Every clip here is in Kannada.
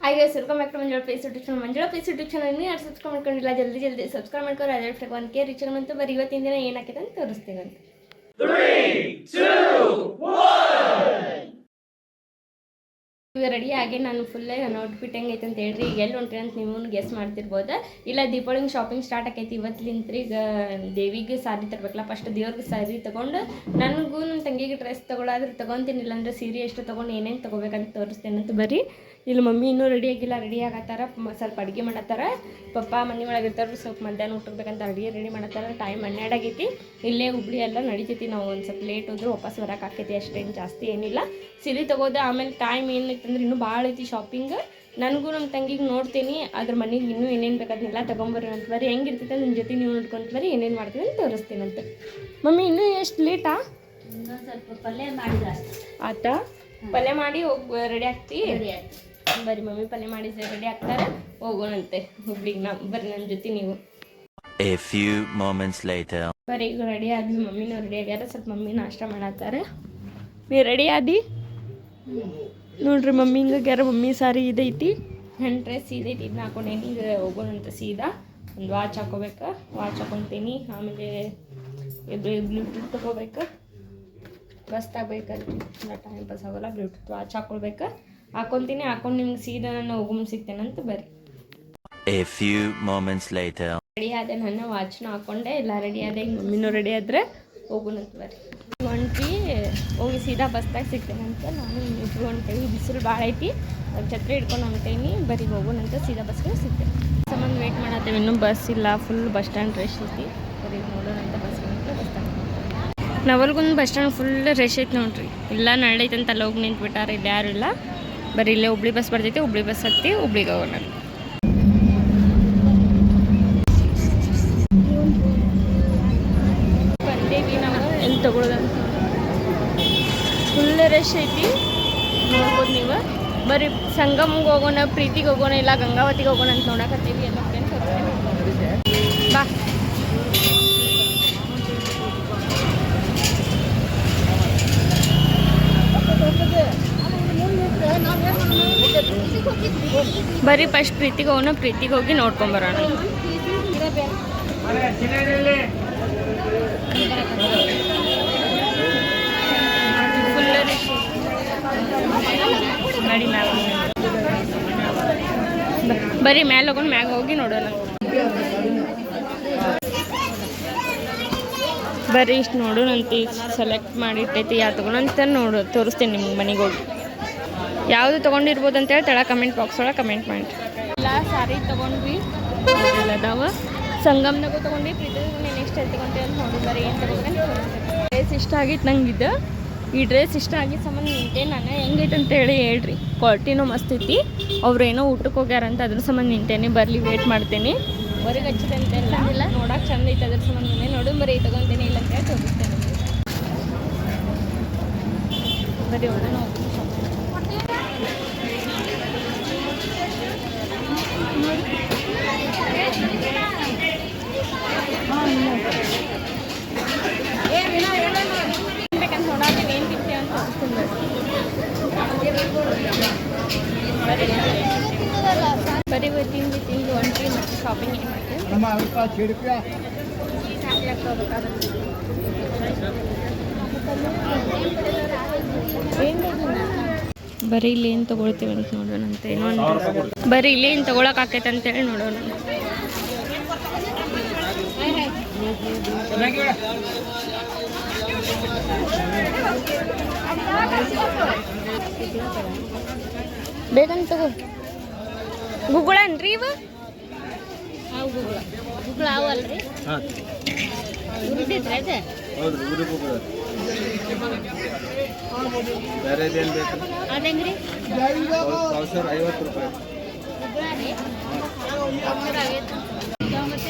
Hi guys, welcome back to Manjula place YouTube channel. Manjula place YouTube channel ಯಾರು ಸಬ್ಸ್ಕ್ರೈಬ್ ಮಾಡ್ಕೊಂಡಿಲ್ಲ, ಜಲ್ದಿ ಸಬ್ಸ್ಕ್ರೈಬ್ ಮಾಡ್ಕೊಂಡು ಅದೇ ಒಂದು ಕೆ ರೀಚ್ ಅಂತ ಬರೀ ಇವತ್ತಿನ ದಿನ ಏನಾಕೈತೆ ಅಂತ ತೋರಿಸ್ತೀನಿ ಅಂತ. 3, 2, 1 ಈಗ ರೆಡಿ ಆಗಿ ನಾನು ಫುಲ್ಲೇ ನನ್ನ ಔಟ್ಫಿಟ್ ಹೆಂಗೈತೆ ಅಂತ ಹೇಳ್ರಿ. ಈಗ ಎಲ್ಲಿ ಹೊಂಟ್ರಿ ಅಂತ ನೀವು ಗೆಸ್ ಮಾಡ್ತಿರ್ಬೋದು. ಇಲ್ಲ ದೀಪಾವಳಿಗೆ ಶಾಪಿಂಗ್ ಸ್ಟಾರ್ಟ್ ಆಕೈತಿ ಇವತ್ತಿನಿಂತ್ರಿ. ಈಗ ದೇವಿಗೆ ಸಾರಿ ತರಬೇಕಲ್ಲ, ಫಸ್ಟ್ ದೇವ್ರಿಗೆ ಸಾರಿ ತೊಗೊಂಡು ನನಗೂ ನನ್ನ ತಂಗಿಗೆ ಡ್ರೆಸ್ ತೊಗೊಳಾದ್ರೆ ತೊಗೊತೀನಿ, ಇಲ್ಲಾಂದ್ರೆ ಸೀರೆ ಎಷ್ಟು ತೊಗೊಂಡು ಏನೇನು ತೊಗೋಬೇಕಂತ ತೋರಿಸ್ತೇನೆ ಅಂತ ಬರ್ರಿ. ಇಲ್ಲಿ ಮಮ್ಮಿ ಇನ್ನೂ ರೆಡಿ ಆಗಿಲ್ಲ, ರೆಡಿ ಆಗತ್ತಾರ. ಸ್ವಲ್ಪ ಅಡುಗೆ ಮಾಡತ್ತಾರ. ಪಪ್ಪ ಮನೆ ಒಳಗೆ ಇರ್ತಾರೆ, ಸ್ವಲ್ಪ ಮಧ್ಯಾಹ್ನ ಊಟಬೇಕಂತ ಅಡುಗೆ ರೆಡಿ ಮಾಡತ್ತಾರ. ಟೈಮ್ 12 ಆಗೈತಿ. ಇಲ್ಲೇ ಹುಬ್ಳಿ ಎಲ್ಲ ನಡಿತೈತಿ. ನಾವು ಒಂದು ಸ್ವಲ್ಪ ಲೇಟ್ ಹೋದ್ರೆ ವಾಪಸ್ ಬರೋಕೆ ಆಕೈತಿ, ಅಷ್ಟೇನು ಜಾಸ್ತಿ ಏನಿಲ್ಲ. ಸೀರೆ ತೊಗೋದು ಆಮೇಲೆ ಟೈಮ್ ಏನೈತಂದ್ರೆ ಇನ್ನೂ ಭಾಳ ಐತಿ ಶಾಪಿಂಗ್. ನನಗೂ ನಮ್ಮ ತಂಗಿಗೆ ನೋಡ್ತೀನಿ, ಅದ್ರ ಮನೆಗೆ ಇನ್ನೂ ಏನೇನು ಬೇಕಾದನ್ನೆಲ್ಲ ತೊಗೊಂಬರ್ರಿ ಅಂತ ಬರ್ರಿ. ಹೆಂಗಿರ್ತೈತೆ ನಿಮ್ಮ ಜೊತೆ ನೀವು ನೋಡ್ಕೊಂತ ಬರ್ರಿ, ಏನೇನು ಮಾಡ್ತೀನಿ ಅಂತ ತೋರಿಸ್ತೀನಂತೆ. ಮಮ್ಮಿ ಇನ್ನೂ ಎಷ್ಟು ಲೇಟಾ? ಇನ್ನೊಂದು ಸ್ವಲ್ಪ ಪಲ್ಯ ಮಾಡಿದ ಆತ ಪಲ್ಯ ಮಾಡಿ ಹೋಗಿ ರೆಡಿ ಆಗ್ತಿ. ಬರೀ ಮಮ್ಮಿ ಪಲ್ಯ ಮಾಡಿ ರೆಡಿ ಆಗ್ತಾರೆ, ಹೋಗೋಣಂತೆ ಹುಬ್ಳಿಗೆ. ಬರ್ರಿ ನನ್ನ ಜೊತೆ ನೀವು. A few moments later. ಬರೀ ಈಗ ರೆಡಿ ಆದ್ವಿ, ಮಮ್ಮಿನೂ ರೆಡಿ ಆಗ್ಯಾರ. ಸ್ವಲ್ಪ ಮಮ್ಮಿ ನಾಷ್ಟ ಮಾಡತ್ತಾರೆ. ನೀ ರೆಡಿ ಆದಿ ನೋಡ್ರಿ. ಮಮ್ಮಿ ಹಿಂಗಾಗ್ಯಾರ. ಮಮ್ಮಿ ಸಾರಿ ಇದೈತಿ, ನನ್ನ ಡ್ರೆಸ್ ಇದೈತಿ, ಇದನ್ನ ಹಾಕೊಂಡೇನಿ. ಈಗ ಹೋಗೋಣಂತ ಸೀದಾ. ಒಂದು ವಾಚ್ ಹಾಕೋಬೇಕು, ವಾಚ್ ಹಾಕೊತೀನಿ. ಆಮೇಲೆ ಬ್ಲೂಟೂತ್ ತೊಗೋಬೇಕು, ಬಸ್ ತಗೋಬೇಕಲ್ರಿ, ಟೈಮ್ ಪಾಸ್ ಆಗೋಲ್ಲ. ಬ್ಲೂಟೂತ್ ವಾಚ್ ಹಾಕೊಳ್ಬೇಕು, ಹಾಕೊತೀನಿ. ಹಾಕೊಂಡು ನಿಮ್ಗೆ ಸೀದಾ ನಾನು ಹೋಗಮ್ ಸಿಗ್ತೇನಂತ ಬರ್ರಿ. A few moments later. Ready ಆದೆ, ನನ್ನ ವಾಚ್ನ ಹಾಕೊಂಡೆ, ಎಲ್ಲ ರೆಡಿ ಆದೆ. ಈಗ ಮಮ್ಮಿನೂ ರೆಡಿ ಆದ್ರೆ ಹೋಗೋಣಂತ ಬರ್ರಿ. ಹೊಂಟ್ರಿ, ಹೋಗಿ ಸೀದಾ ಬಸ್ದಾಗ ಸಿಗ್ತೇನಂತ. ನಾನು ಹೊಂಟೇವಿ. ಬಿಸಿಲು ಭಾಳ ಐತಿ, ಛತ್ರಿ ಹಿಡ್ಕೊಂಡು ಹೊಂಟೇನಿ. ಬರೀ ಹೋಗೋಣಂತ ಸೀದಾ ಬಸ್ಗೆ ಸಿಗ್ತೇನೆ. ಸಂಬಂಧ ವೇಟ್ ಮಾಡತ್ತೇವೆ, ಇನ್ನೂ ಬಸ್ ಇಲ್ಲ. ಫುಲ್ ಬಸ್ ಸ್ಟ್ಯಾಂಡ್ ರಶ್ ಐತಿ. ಬರೀ ನೋಡೋಣಂತ bus stand. Navalgund bus stand full rush ಐತಿ ನೋಡ್ರಿ. ಇಲ್ಲ ನಳ್ಳೈತೆ ಅಂತ ಅಲ್ಲಿ ಹೋಗಿ ನಿಂತ್ಬಿಟ್ಟಾರ. ಇಲ್ಲಿ ಯಾರು ಇಲ್ಲ. ಬರೀ ಇಲ್ಲೇ ಹುಬ್ಳಿ ಬಸ್ ಬರ್ತೈತಿ, ಹುಬ್ಳಿ ಬಸ್ ಹತ್ತಿ ಹುಬ್ಳಿಗೆ ಹೋಗೋಣ. ಬಂದೇವಿ ನಾವು. ಎಲ್ಲಿ ತೊಗೊಳೋದಂತ ಫುಲ್ ರಶ್ ಐತಿ, ನೋಡ್ಬೋದು ನೀವು. ಬರೀ ಸಂಗಮ್ಗೆ ಹೋಗೋಣ, ಪ್ರೀತಿಗೆ ಹೋಗೋಣ, ಇಲ್ಲ ಗಂಗಾವತಿಗೆ ಹೋಗೋಣ ಅಂತ ನೋಡಕತ್ತೀವಿ. ಎಲ್ಲ ಫ್ರೆಂಡ್ಸ್ ಬಾ. ಬರೀ ಫಸ್ಟ್ ಪ್ರೀತಿಗೆ ಹೋಗೋಣ, ಪ್ರೀತಿಗೆ ಹೋಗಿ ನೋಡ್ಕೊಂಬರೋಣ. ಫುಲ್ ನಡಿ ಮ್ಯಾಗ ಬರೀ ಮ್ಯಾಲೆ ಹೋಗೋಣ, ಮ್ಯಾಗ ಹೋಗಿ ನೋಡೋಣ. ಬರೀ ಇಷ್ಟು ನೋಡೋಣಂತ. ಸೆಲೆಕ್ಟ್ ಮಾಡಿಟ್ಟೈತಿ ಯಾವ ತೊಗೊಳಂತ ತೋರಿಸ್ತೇನೆ ನಿಮ್ಗೆ ಮನೆಗೆ ಹೋಗಿ. ಯಾವುದು ತೊಗೊಂಡಿರ್ಬೋದು ಅಂತೇಳಿ ತಳ ಕಮೆಂಟ್ ಬಾಕ್ಸ್ ಒಳಗೆ ಕಮೆಂಟ್ ಮಾಡಿ. ಎಲ್ಲ ಸಾರಿ ತೊಗೊಂಡ್ವಿ, ಅದಾವ. ಸಂಗಮ್ನಾಗೂ ತೊಗೊಂಡು, ಪ್ರೀತಿ ನೆಕ್ಸ್ಟ್ ಎಲ್ಲಿ ತೊಗೊಂಡೆ ಅಂತ ನೋಡಿ. ಬರೀ ಏನು ತೊಗೊಂಡೆ ಡ್ರೆಸ್ ಇಷ್ಟ ಆಗಿತ್ತು ನಂಗಿದ್ದು. ಈ ಡ್ರೆಸ್ ಇಷ್ಟ ಆಗಿದ್ದು ಸಂಬಂಧ ನಿಂತೆ ನಾನು. ಹೆಂಗೈತೆ ಅಂತೇಳಿ ಹೇಳ್ರಿ. ಕ್ವಾಲಿಟಿನೂ ಮಸ್ತ್ ಐತಿ. ಅವ್ರು ಏನೋ ಊಟಕ್ಕೆ ಹೋಗ್ಯಾರಂತ, ಅದ್ರ ಸಂಬಂಧ ನಿಂತೇನೆ. ಬರಲಿ ವೇಟ್ ಮಾಡ್ತೇನೆ. ಹೊರಗೆ ಹಚ್ಚಿದೆ ಅಂತೆಲ್ಲ ನೋಡೋಕೆ ಚಂದ ಐತೆ. ಅದ್ರ ಸಂಬಂಧ ನೋಡು. ಬರೀ ತೊಗೊತೇನೆ ಇಲ್ಲ ಅಂತೇಳಿ ತೋರಿಸ್ತೇನೆ. ಬರೀ ಹೊರಗೆ ಹೋಗಿ ಬೇಕಂತ ನೋಡೋದು ಏನು ತಿಂತೀವಿ ಅಂತ ಬರೀ ತಿಂದು ಹೊಂಟ್ರಿ. ಮತ್ತು ಶಾಪಿಂಗ್ ಏನು ಬರೀ ಇಲ್ಲಿ ಏನು ತೊಗೊಳ್ತೀವಿ ಅಂತ ನೋಡೋಣ ಅಂತ. ಇನ್ನೊಂದು ಬರೀ ಇಲ್ಲಿ ಏನು ತೊಗೊಳಕ್ಕೆ ಆಕೈತೆ ಅಂತೇಳಿ ನೋಡೋಣ. ಬೇಕಂತ ತಗೋ. ಗುಗ್ಗಳ ಅನ್ರಿ ಇವ ಗುಗ್ಗಳ ಅವಲ್ರಿ. ಉರಿತೈತ್ರಿ ಅದೇ. ಅದಂಗ್ರಿ 50 ರೂಪಾಯಿ.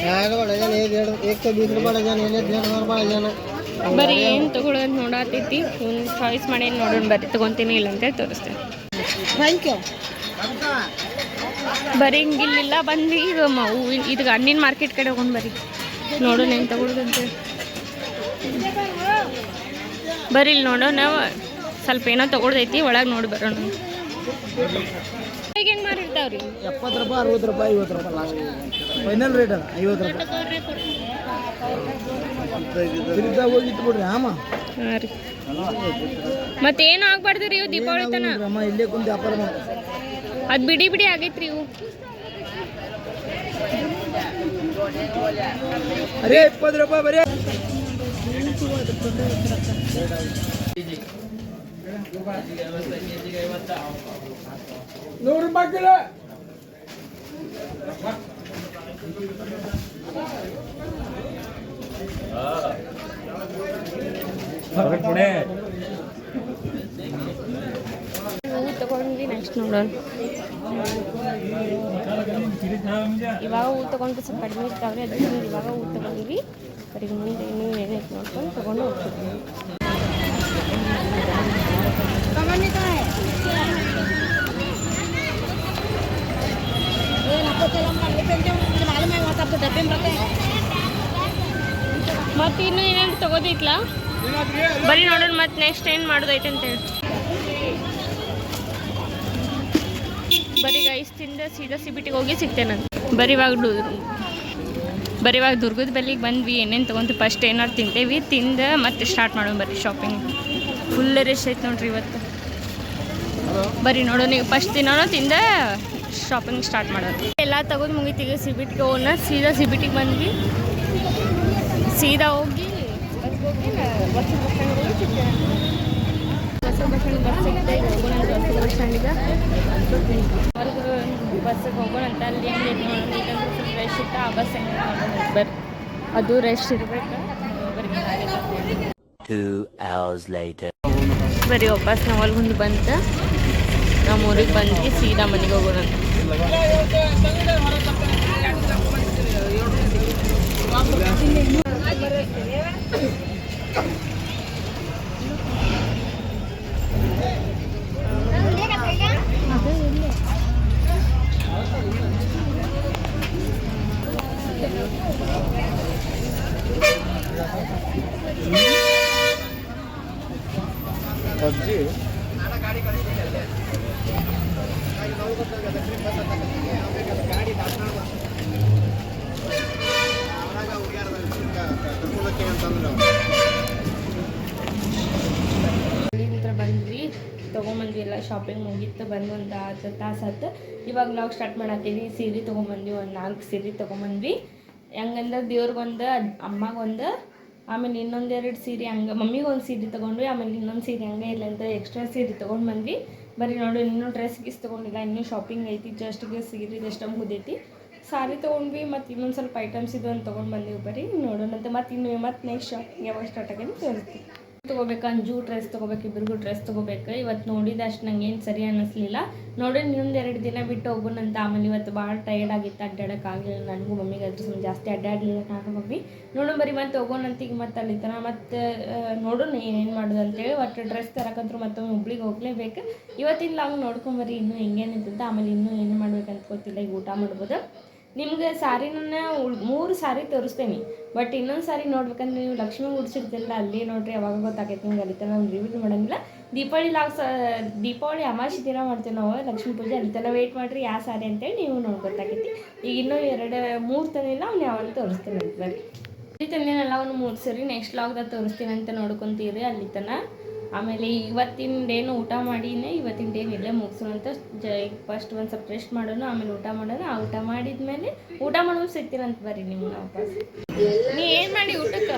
ಬರೀ ಏನು ತೊಗೊಳೋದು ನೋಡತೈತಿ. ಇವ್ನು ಚಾಯ್ಸ್ ಮಾಡಿ ನೋಡೋಣ. ಬರೀ ತೊಗೊತೀನಿ ಇಲ್ಲ ಅಂತೇಳಿ ತೋರಿಸ್ತೇನೆ. Thank you. ಬರೀ ಹಿಂಗಿಲ್ಲ ಬಂದ್ವಿ. ಈಗ ಇದು ಹಣ್ಣಿನ ಮಾರ್ಕೆಟ್ ಕಡೆ ಹೋಗೋಣ. ಬರೀ ನೋಡೋಣ ಏನು ತೊಗೊಳೋದು ಅಂತೇಳಿ. ಬರೀ ಇಲ್ಲಿ ನೋಡೋಣ. ಸ್ವಲ್ಪ ಏನೋ ತೊಗೊಳ್ದೈತಿ, ಒಳಗೆ ನೋಡಿ ಬರೋಣ. ಕಿಲೋಗೆ ಹೆಂಗೆ ಮಾರಿರ್ತಾವ್ರಿ? 70 ರೂಪಾಯಿ 60 ರೂಪಾಯಿ 50 ರೂಪಾಯಿ ಲಾಸ್ಟ್ ಫೈನಲ್ ರೇಟ್ ಅದ 50 ರೂಪಾಯಿ ತಿರುಗ್ದಾಗ ಹೋಗಿತ್ತು ಬಿಡ್ರಿ ಆಮ ಹಾಂ ರೀ. ಮತ್ತೇನು ಆಗ್ಬಾರ್ದು ರೀ ಇವು ದೀಪಾವಳಿ ತನ? ಅಮ್ಮ ಇಲ್ಲೇ ಕುಂತು ವ್ಯಾಪಾರ ಮಾಡ್ತಾರೆ. ಅದು ಬಿಡಿ ಬಿಡಿ ಆಗೈತ್ರಿ ಇವು. ಅರೇ 20 ರೂಪಾಯಿ ಬರೀ 100 ರೂಪಾಯಿ ಕಿಲೋ. ಹೂವು ತಗೊಂಡ್ವಿ, ನೆಕ್ಸ್ಟ್ ನೋಡೋಣ. ಇವಾಗ ಹೂವು ತಗೊಂಡ್ರೆ ಸ್ವಲ್ಪ ಕಡಿಮೆ ಇರ್ತಾವ್ರಿ, ಅದಕ್ಕೆ ಇವಾಗ ಹೂವು ತಗೊಂಡಿವಿ. ಬರೀ ಮುಂದೆ ಇನ್ನೂ ಏನೈತೆ ನೋಡ್ಕೊಂಡು ತಗೊಂಡು ಹೋಗ್ತೀವಿ. ಮತ್ತೆ ಇನ್ನೂ ಏನೇನು ತಗೋದೈತ್ಲ ಬರೀ ನೋಡೋಣ. ಮತ್ತೆ ನೆಕ್ಸ್ಟ್ ಏನು ಮಾಡೋದೈತೆ ಅಂತೇಳಿ ಬರೀ ಗೈಸ್ ತಿಂದ ಸೀದಾ ಸಿಬಿಟಿಗೆ ಹೋಗಿ ಸಿಗ್ತೇನಂತ. ಬರೀವಾಗ ದುರ್ಗದ ಬೆಲ್ಲಿಗೆ ಬಂದ್ವಿ. ಏನೇನು ತೊಗೊಂಡು ಫಸ್ಟ್ ಏನಾರು ತಿಂತೇವಿ, ತಿಂದ ಮತ್ತೆ ಸ್ಟಾರ್ಟ್ ಮಾಡೋಣ. ಬರ್ರಿ ಶಾಪಿಂಗ್ ಫುಲ್ ರಶ್ ಐತೆ ನೋಡ್ರಿ ಇವತ್ತು. ಬರೀ ನೋಡೋಣ, ನೀವು ಫಸ್ಟ್ ದಿನ ತಿಂದ ಶಾಪಿಂಗ್ ಸ್ಟಾರ್ಟ್ ಮಾಡೋಣ. ಎಲ್ಲ ತೆಗೆದು ಮುಗಿತೀವಿ. ಸಿಬಿಟಿಗೆ ಹೋಗೋಣ. ಸೀದಾ ಸಿಬಿಟಿಗೆ ಬಂದ್ವಿ. ಸೀದಾ ಹೋಗಿ ಹೊಸ ಬಸ್ ಸ್ಟ್ಯಾಂಡ್ ಹೋಗಿ ಸಿಗ್ತೇನೆ. ಹೊಸ ಬಸ್ ಸ್ಟ್ಯಾಂಡ್ ಬಸ್ ಸಿಗ್ತಾ ಈಗ ಹೋಗೋಣ. ಹೊಸ ಬಸ್ ಸ್ಟ್ಯಾಂಡಿಗೆ ಬಸ್ಸಿಗೆ ಹೋಗೋಣ ಅಂತ. ಅಲ್ಲಿ ಹೆಂಗೆ ನೋಡೋಣ, ಇಲ್ಲಂದ್ರೆ ಸ್ವಲ್ಪ ರಶ್ ಇತ್ತು. ಆ ಬಸ್ ಹೆಂಗೆ ನೋಡೋಣ ಬರ್ರಿ. ಅದು ರಶ್ ಇರ್ಬೇಕು. ಬರೀ 2 hours later. ಬರೀ ವಾಪಸ್ ನಾವು ಅಲ್ಗೊಂಡು ಬಂತು. ನಮ್ಮ ಊರಿಗೆ ಬಂದು ಸೀದಾ ಮನೆಗೆ ಹೋಗೋಣ ಅಂತ. ಪಬ್ಜಿ ಅಲ್ಲಿಂದ ಬಂದ್ವಿ, ತೊಗೊಂಬಂದ್ವಿ. ಎಲ್ಲ ಶಾಪಿಂಗ್ ಮುಗೀತು. ಬಂದು ಒಂದು 10 ತಾಸು ಆಯ್ತು. ಇವಾಗ ನಾವು ಸ್ಟಾರ್ಟ್ ಮಾಡತ್ತೀವಿ. ಸೀರೆ ತೊಗೊಂಬಂದ್ವಿ, ಒಂದು 4 ಸೀರೆ ತೊಗೊಂಬಂದ್ವಿ. ಹೆಂಗಂದ್ರೆ ದೇವ್ರಿಗೊಂದು, ಅಮ್ಮಗೊಂದು, ಆಮೇಲೆ ಇನ್ನೊಂದೆರಡು ಸೀರೆ ಹಂಗೆ ಮಮ್ಮಿಗೆ ಒಂದು ಸೀರೆ ತೊಗೊಂಡ್ವಿ. ಆಮೇಲೆ ಇನ್ನೊಂದು ಸೀರೆ ಹಂಗೆ ಇಲ್ಲ ಅಂತ ಎಕ್ಸ್ಟ್ರಾ ಸೀರೆ ತೊಗೊಂಡು ಬಂದ್ವಿ. ಬರೀ ನೋಡಿ, ಇನ್ನೂ ಡ್ರೆಸ್ ಗೀಸ್ ತೊಗೊಂಡಿಲ್ಲ, ಇನ್ನೂ ಶಾಪಿಂಗ್ ಐತಿ. ಜಸ್ಟ್ಗೆ ಸೀರೆ ಎಷ್ಟು ಮುಗಿದೈತಿ. ಸಾರಿ ತೊಗೊಂಡ್ವಿ. ಮತ್ತು ಇನ್ನೊಂದು ಸ್ವಲ್ಪ ಐಟಮ್ಸ್ ಇದು ಅಂತ ತೊಗೊಂಡು ಬಂದೀವಿ. ಬರೀ ನೋಡೋಣಂತೆ. ಮತ್ತು ನೆಕ್ಸ್ಟ್ ಶಾಪಿಂಗ್ ಯಾವಾಗ ಸ್ಟಾರ್ಟ್ ಆಗಿದೆ ತೋರಿಸ್ತೀವಿ. ತೊಗೋಬೇಕು, ಅಂಜು ಡ್ರೆಸ್ ತೊಗೋಬೇಕು, ಇಬ್ಬರಿಗೂ ಡ್ರೆಸ್ ತೊಗೋಬೇಕು. ಇವತ್ತು ನೋಡಿದ ಅಷ್ಟು ನಂಗೆ ಏನು ಸರಿ ಅನ್ನಿಸ್ಲಿಲ್ಲ. ನೋಡಿ ಇನ್ನೊಂದು 2 ದಿನ ಬಿಟ್ಟು ಹೋಗೋಣಂತ. ಆಮೇಲೆ ಇವತ್ತು ಭಾಳ ಟೈರ್ಡ್ ಆಗಿತ್ತು, ಅಡ್ಡಾಡೋಕ್ಕಾಗಲಿಲ್ಲ ನನಗೂ. ಮಮ್ಮಿಗೆ ಅದ್ರ ಸ್ವಲ್ಪ ಜಾಸ್ತಿ ಅಡ್ಡಾಡಲಿಲ್ಲ ನಾನು ಮಮ್ಮಿ. ನೋಡೋಣ ಬರೀ ಮತ್ತೆ ಹೋಗೋಣಂತ. ಈಗ ಮತ್ತೆ ಅಲ್ಲಿ ತನ ಮತ್ತೆ ನೋಡೋಣ ಏನೇನು ಮಾಡೋದು ಅಂತೇಳಿ. ಒಟ್ಟು ಡ್ರೆಸ್ ತರಕಂತ್ರು ಮತ್ತೊಮ್ಮೆ ಹುಬ್ಳಿಗೆ ಹೋಗಲೇಬೇಕು. ಇವತ್ತಿನ ಲಾಂಗ್ ನೋಡ್ಕೊಂಬರಿ ಇನ್ನೂ ಹೆಂಗೇನಿರ್ತದೆ. ಆಮೇಲೆ ಇನ್ನೂ ಏನು ಮಾಡ್ಬೇಕಂತ ಗೊತ್ತಿಲ್ಲ. ಈಗ ಊಟ ಮಾಡ್ಬೋದು. ನಿಮ್ಗೆ ಸಾರಿನ 3 ಸಾರಿ ತೋರಿಸ್ತೇನೆ. ಬಟ್ ಇನ್ನೊಂದು ಸಾರಿ ನೋಡ್ಬೇಕಂದ್ರೆ ನೀವು ಲಕ್ಷ್ಮಿ ಉಡ್ಸಿರ್ತಿಲ್ಲ, ಅಲ್ಲಿ ನೋಡ್ರಿ ಅವಾಗ ಗೊತ್ತಾಗೈತೆ ನಿಮ್ಗೆ. ಅಲ್ಲಿ ತನಕ ನಾವು ರಿವ್ಯೂ ಮಾಡೋಂಗಿಲ್ಲ. ದೀಪಾವಳಿ ಅಮಾವಾಸ್ಯೆ ದಿನ ಮಾಡ್ತೀವಿ ನಾವು ಲಕ್ಷ್ಮೀ ಪೂಜೆ. ಅಲ್ಲಿ ತನಕ ವೆಯ್ಟ್ ಮಾಡಿರಿ ಯಾವ ಸಾರಿ ಅಂತೇಳಿ ನೀವು ಗೊತ್ತಾಗೈತಿ. ಈಗ ಇನ್ನೂ 3 ತಂದಿಲ್ಲ, ಅವ್ನು ಯಾವಾಗ ತೋರಿಸ್ತೀನಿ ಅಂತ. ಬರ್ರಿ ಇಲ್ಲಿ ತಂದೇನಲ್ಲ ಅವ್ನು 3 ಸರಿ. ನೆಕ್ಸ್ಟ್ ಲಾಗ್ದಾಗ ತೋರಿಸ್ತೀನಿ ಅಂತ ನೋಡ್ಕೊತೀರಿ ಅಲ್ಲಿ ತನಕ. ಆಮೇಲೆ ಇವತ್ತಿನ ಡೇನು ಊಟ ಮಾಡಿನೇ, ಇವತ್ತಿನ ಡೇನು ಇಲ್ಲೇ ಮುಗಿಸೋಣ ಅಂತ. ಫಸ್ಟ್ ಒಂದು ಸ್ವಲ್ಪ ರೆಸ್ಟ್ ಮಾಡೋಣ, ಆಮೇಲೆ ಊಟ ಮಾಡೋಣ. ಆ ಊಟ ಮಾಡಿದ್ಮೇಲೆ ಊಟ ಮಾಡೋದು ಸಿಗ್ತೀನಂತ. ಬರ್ರಿ ನಿಮ್ಗೆ ವಾಪಸ್. ನೀ ಏನು ಮಾಡಿ ಊಟಕ್ಕೆ?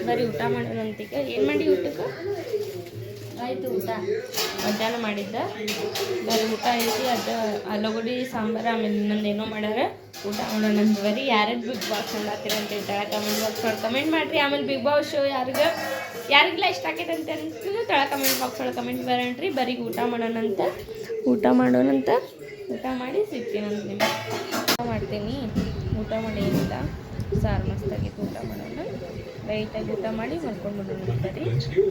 ಬರೀ ಊಟ ಮಾಡೋಣ ಅಂತೀಗ. ಏನು ಮಾಡಿ ಊಟಕ್ಕೆ? ಆಯಿತು ಊಟ ಮಧ್ಯಾಹ್ನ ಮಾಡಿದ್ದ. ಬರೀ ಊಟ ಐತಿ. ಅದು ಆಲೂಗಡ್ಡೆ ಸಾಂಬಾರು, ಆಮೇಲೆ ಇನ್ನೊಂದು ಏನೋ ಮಾಡ್ಯಾರ. ಊಟ ಮಾಡೋಣ ಅಂತ. ಬರೀ ಯಾರ್ಯಾರು ಬಿಗ್ ಬಾಸ್ ನೋಡತ್ತೀರ ಅಂತ ಹೇಳ್ತಾಳೆ ಕಮೆಂಟ್ ಬಾಕ್ಸ್ ಒಳಗೆ ಕಮೆಂಟ್ ಮಾಡಿರಿ. ಆಮೇಲೆ ಬಿಗ್ ಬಾಸ್ ಶೋ ಯಾರಿಗೆಲ್ಲ ಇಷ್ಟ ಆಗೈತೆ ಅಂತ ಅನ್ಸ್ತು ತಳ ಕಮೆಂಟ್ ಬಾಕ್ಸ್ ಒಳಗೆ ಕಮೆಂಟ್ ಬರೋಣ್ರಿ. ಬರೀ ಊಟ ಮಾಡೋಣಂತ. ಊಟ ಮಾಡಿ ಸಿಗ್ತೀನಂತ. ನಿಮಗೆ ಊಟ ಮಾಡ್ತೀನಿ. ಊಟ ಮಾಡಿ ಏನಿಲ್ಲ, ಸಾರು ಮಸ್ತಾಗಿತ್ತು. ಊಟ ಮಾಡೋಣ, ಲೈಟಾಗಿ ಊಟ ಮಾಡಿ ಮಲ್ಕೊಂಡು ಬಿಡೋಣ. ಬರೀ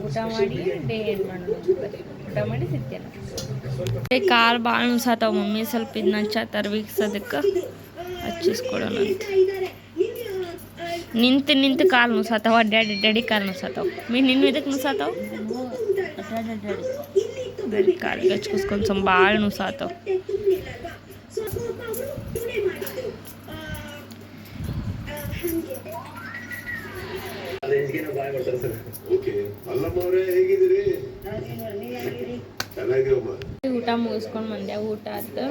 ಊಟ ಮಾಡಿ ಡೇ ಏನು ಮಾಡೋಣ. ಬರೀ ಊಟ ಮಾಡಿ ಸಿಗ್ತೇನೆ. ಕಾಲು ಭಾಳ ನುಸಾತಾವ. ಮಮ್ಮಿ ಸ್ವಲ್ಪ ಇದನ್ನ ಹಚ್ಚಾತಾರ ವೀಕ್ಸ್, ಅದಕ್ಕೆ ಹಚ್ಚಿಸ್ಕೊಡೋಣ ಅಂತ. ನಿಂತು ಕಾಲು ನುಸಾತಾವ, ಅಡ್ಡಾಡಿ ಕಾಲು ನುಸಾತಾವ. ನಿನ್ನ ಇದಕ್ಕೆ ನುಸಾತಾವ, ಬರೀ ಕಾಲಿಗೆ ಹಚ್ಕಿಸ್ಕೊಂಡು ಭಾಳ ನುಸಾತಾವ. ಓಕೆ ಅಲ್ಲಮ್ಮ ಅವರೇ ಹೇಗಿದ್ದೀರಿ ಚೆನ್ನಾಗಿರಮ್ಮ ಊಟ ಮುಗಿಸ್ಕೊಂಡು ಬಂದೆ, ಊಟ ಆಯ್ತು.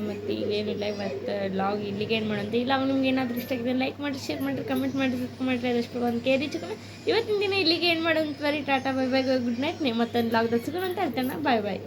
ಮತ್ತು ಈಗೇನಿಲ್ಲ, ಇವತ್ತು ಲಾಗ್ ಇಲ್ಲಿಗೆ ಏನು ಮಾಡೋಂತ ಇಲ್ಲ. ನಿಮ್ಗೆ ಏನಾದರೂ ಇಷ್ಟ ಆಗಿದೆ ಲೈಕ್ ಮಾಡಿ, ಶೇರ್ ಮಾಡಿರಿ, ಕಮೆಂಟ್ ಮಾಡಿ, ಮಾಡಿರಿ. ಅದಷ್ಟು ಒಂದು ಕೇರಿ ಚಿಕನ್ ಇವತ್ತಿನ ದಿನ ಇಲ್ಲಿಗೆ ಏನು ಮಾಡೋಂತ ಬರೀ tata bye bye, good night. ಮತ್ತೊಂದು ಲಾಗ್ದಾಗ ಸಿಗೋಣ ಅಂತ ಹೇಳ್ತೇನೆ. ಬಾಯ್ ಬಾಯ್.